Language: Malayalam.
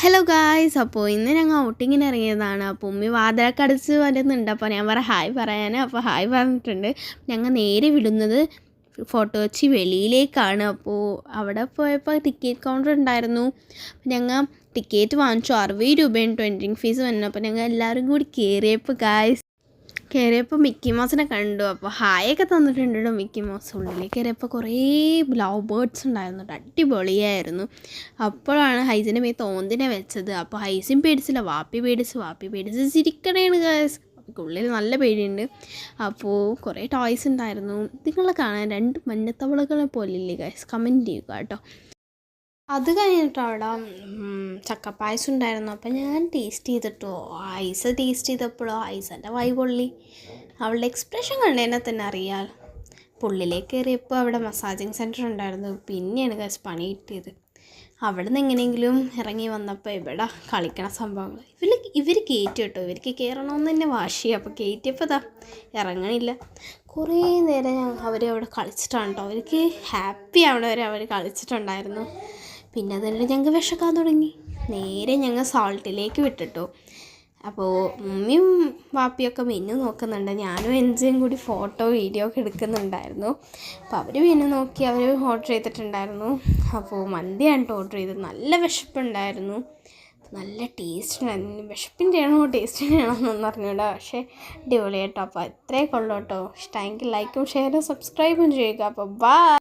ഹലോ ഗായ്സ്, അപ്പോൾ ഇന്ന് ഞങ്ങൾ ഔട്ടിങ്ങിന് ഇറങ്ങിയതാണ്. അപ്പോൾ ഉമ്മി വാതിലൊക്കെ അടച്ച് വരുന്നുണ്ട്. അപ്പോൾ ഞാൻ ഹായ് പറയാൻ, അപ്പോൾ ഹായ് പറഞ്ഞിട്ടുണ്ട്. ഞങ്ങൾ നേരെ വിടുന്നത് ഫോട്ടോ കൊച്ചി വെളിയിലേക്കാണ്. അപ്പോൾ അവിടെ പോയപ്പോൾ ടിക്കറ്റ് കൗണ്ടർ ഉണ്ടായിരുന്നു. ഞങ്ങൾ ടിക്കറ്റ് വാങ്ങിച്ചു. 60 രൂപയാണ് എൻട്രിങ് ഫീസ് വന്നു. അപ്പോൾ ഞങ്ങൾ എല്ലാവരും കൂടി കയറിയപ്പോൾ മിക്കി മൗസിനെ കണ്ടു. അപ്പോൾ ഹായൊക്കെ തന്നിട്ടുണ്ട് കേട്ടോ. മിക്കി മൗസ് ഉള്ളിൽ കയറിയപ്പോൾ കുറേ ലവ് ബേർഡ്സ് ഉണ്ടായിരുന്നു. അടിപൊളിയായിരുന്നു. അപ്പോഴാണ് ഹൈസിൻ്റെ മേത്ത് ഓന്തിനെ വെച്ചത്. അപ്പോൾ ഹൈസിൻ പേടിച്ചില്ല, വാപ്പി പേടിച്ച് ചിരിക്കണേണ് ഗായ്സ്. ഉള്ളിൽ നല്ല പേടിയുണ്ട്. അപ്പോൾ കുറേ ടോയ്സ് ഉണ്ടായിരുന്നു. നിങ്ങളെ കാണാൻ 2 മഞ്ഞത്തവളകളെ പോലില്ലേ ഗായ്സ്? കമൻറ്റ് ചെയ്യുക കേട്ടോ. അത് കഴിഞ്ഞിട്ട് അവിടെ ചക്കപ്പായസം ഉണ്ടായിരുന്നു. അപ്പം ഞാൻ ടേസ്റ്റ് ചെയ്തിട്ടോ, ഐസ് ടേസ്റ്റ് ചെയ്തപ്പോഴോ ഐസിൻ്റെ വായി പൊള്ളി. അവളുടെ എക്സ്പ്രഷൻ കണ്ടതിനെ തന്നെ അറിയാം. പുള്ളിലേക്ക് കയറിയപ്പോൾ അവിടെ മസാജിങ് സെൻറ്റർ ഉണ്ടായിരുന്നു. പിന്നെയാണ് ഗൈസ് പണി കിട്ടിയത്. അവിടെ നിന്ന് എങ്ങനെയെങ്കിലും ഇറങ്ങി വന്നപ്പോൾ ഇവിടെ കളിക്കണ സംഭവങ്ങൾ ഇവർ കയറ്റി കേട്ടോ. ഇവർക്ക് കയറണമെന്ന് തന്നെ വാശി. അപ്പോൾ കയറ്റിയപ്പോൾ ഇറങ്ങണില്ല. കുറേ നേരം അവർ അവിടെ കളിച്ചിട്ടാണ് കേട്ടോ. അവർക്ക് ഹാപ്പി ആവണവരെ അവർ കളിച്ചിട്ടുണ്ടായിരുന്നു. പിന്നെ അതിൻ്റെ ഞങ്ങൾക്ക് വിശക്കാൻ തുടങ്ങി. നേരെ ഞങ്ങൾ സാൾട്ടിലേക്ക് വിട്ടിട്ടു. അപ്പോൾ ഉമ്മയും വാപ്പിയൊക്കെ മെനു നോക്കുന്നുണ്ട്. ഞാനും എൻജയും കൂടി ഫോട്ടോ വീഡിയോ ഒക്കെ എടുക്കുന്നുണ്ടായിരുന്നു. അപ്പോൾ അവർ മെനു നോക്കി അവർ ഓർഡർ ചെയ്തിട്ടുണ്ടായിരുന്നു. അപ്പോൾ മന്തിയാണ് ഓർഡർ ചെയ്തത്. നല്ല വിശപ്പുണ്ടായിരുന്നു, നല്ല ടേസ്റ്റ് ഉണ്ടായിരുന്നു. വിശപ്പിൻ്റെ ആണോ ടേസ്റ്റിൻ്റെ ആണോ എന്നൊന്നും അറിഞ്ഞൂടാ, പക്ഷേ അടിപൊളി കേട്ടോ. അപ്പോൾ ഇത്രയൊക്കെ ഉള്ളൂ കേട്ടോ. ഇഷ്ടമെങ്കിൽ ലൈക്കും ഷെയറും സബ്സ്ക്രൈബും ചെയ്യുക. അപ്പോൾ ബൈ.